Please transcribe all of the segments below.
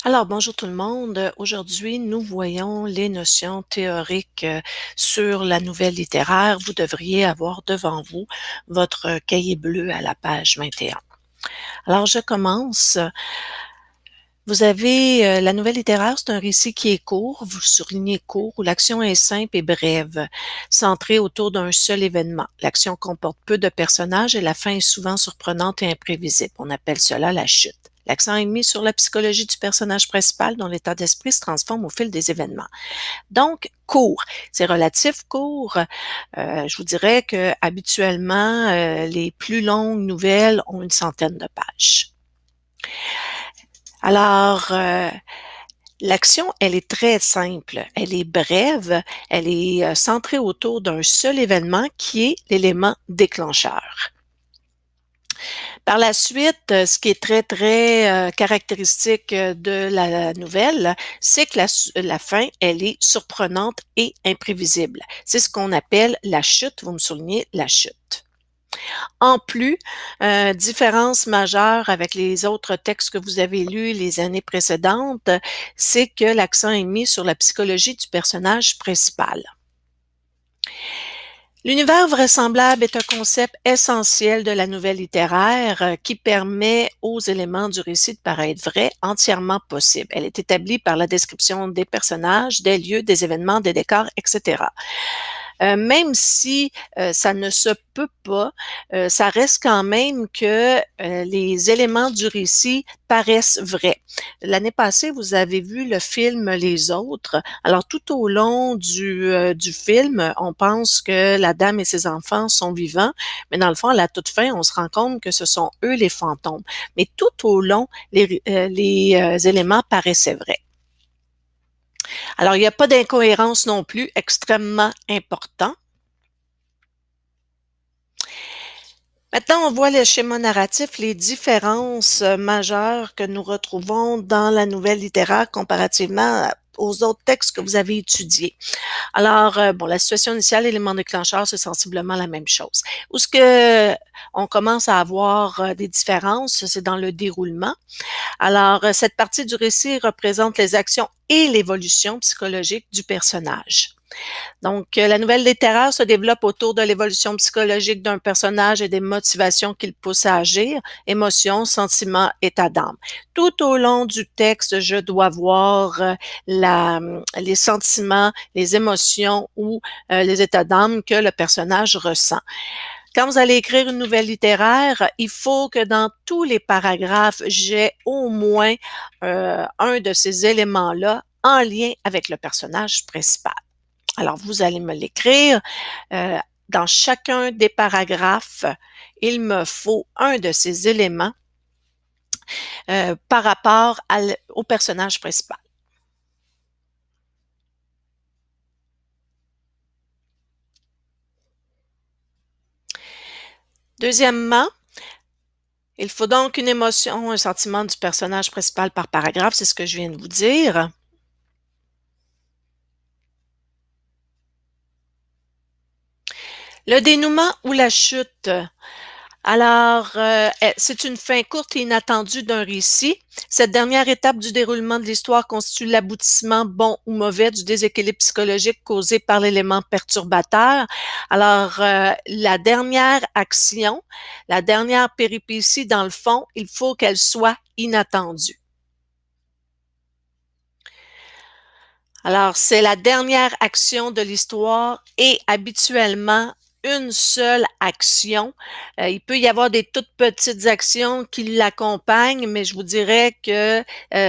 Alors, bonjour tout le monde. Aujourd'hui, nous voyons les notions théoriques sur la nouvelle littéraire. Vous devriez avoir devant vous votre cahier bleu à la page 21. Alors, je commence. Vous avez la nouvelle littéraire, c'est un récit qui est court, vous soulignez court, où l'action est simple et brève, centrée autour d'un seul événement. L'action comporte peu de personnages et la fin est souvent surprenante et imprévisible. On appelle cela la chute. L'accent est mis sur la psychologie du personnage principal dont l'état d'esprit se transforme au fil des événements. Donc, court. C'est relatif court. Je vous dirais que habituellement, les plus longues nouvelles ont une centaine de pages. Alors, l'action, elle est très simple, elle est brève, elle est centrée autour d'un seul événement qui est l'élément déclencheur. Par la suite, ce qui est très caractéristique de la nouvelle, c'est que la fin, elle est surprenante et imprévisible. C'est ce qu'on appelle la chute, vous me soulignez la chute. En plus, différence majeure avec les autres textes que vous avez lus les années précédentes, c'est que l'accent est mis sur la psychologie du personnage principal. L'univers vraisemblable est un concept essentiel de la nouvelle littéraire qui permet aux éléments du récit de paraître vrais, entièrement possibles. Elle est établie par la description des personnages, des lieux, des événements, des décors, etc. Même si ça ne se peut pas, ça reste quand même que les éléments du récit paraissent vrais. L'année passée, vous avez vu le film Les Autres. Alors, tout au long du film, on pense que la dame et ses enfants sont vivants, mais dans le fond, à la toute fin, on se rend compte que ce sont eux les fantômes. Mais tout au long, les éléments paraissaient vrais. Alors, il n'y a pas d'incohérence non plus, extrêmement important. Maintenant, on voit le schéma narratif, les différences majeures que nous retrouvons dans la nouvelle littéraire comparativement aux autres textes que vous avez étudiés. Alors, bon, la situation initiale, élément déclencheur, c'est sensiblement la même chose. Où ce que on commence à avoir des différences, c'est dans le déroulement. Alors, cette partie du récit représente les actions et l'évolution psychologique du personnage. Donc, la nouvelle littéraire se développe autour de l'évolution psychologique d'un personnage et des motivations qu'il pousse à agir, émotions, sentiments, état d'âme. Tout au long du texte, je dois voir les sentiments, les émotions ou les états d'âme que le personnage ressent. Quand vous allez écrire une nouvelle littéraire, il faut que dans tous les paragraphes, j'ai au moins un de ces éléments-là en lien avec le personnage principal. Alors, vous allez me l'écrire. Dans chacun des paragraphes, il me faut un de ces éléments par rapport au personnage principal. Deuxièmement, il faut donc une émotion, un sentiment du personnage principal par paragraphe, c'est ce que je viens de vous dire. Le dénouement ou la chute. Alors, c'est une fin courte et inattendue d'un récit. Cette dernière étape du déroulement de l'histoire constitue l'aboutissement bon ou mauvais du déséquilibre psychologique causé par l'élément perturbateur. Alors, la dernière action, la dernière péripétie, dans le fond, il faut qu'elle soit inattendue. Alors, c'est la dernière action de l'histoire et habituellement une seule action. Il peut y avoir des toutes petites actions qui l'accompagnent, mais je vous dirais que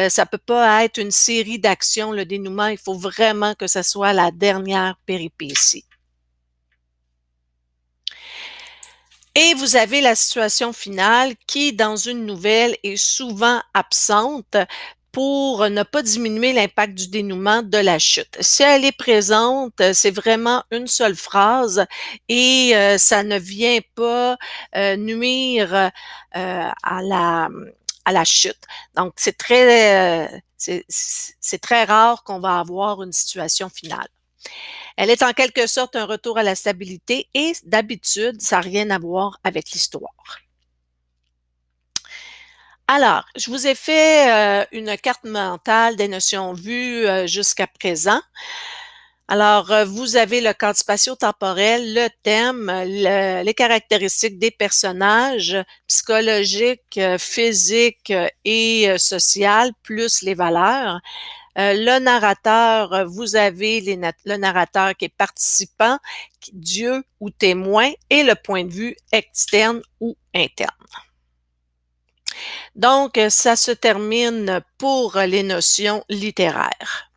ça peut pas être une série d'actions, le dénouement. Il faut vraiment que ce soit la dernière péripétie. Et vous avez la situation finale qui, dans une nouvelle, est souvent absente pour ne pas diminuer l'impact du dénouement de la chute. Si elle est présente, c'est vraiment une seule phrase et ça ne vient pas nuire à la chute. Donc, c'est très rare qu'on va avoir une situation finale. Elle est en quelque sorte un retour à la stabilité et d'habitude, ça n'a rien à voir avec l'histoire. Alors, je vous ai fait une carte mentale des notions vues jusqu'à présent. Alors, vous avez le cadre spatio-temporel, le thème, les caractéristiques des personnages psychologiques, physiques et sociales, plus les valeurs. Le narrateur, vous avez le narrateur qui est participant, Dieu ou témoin, et le point de vue externe ou interne. Donc, ça se termine pour les notions littéraires.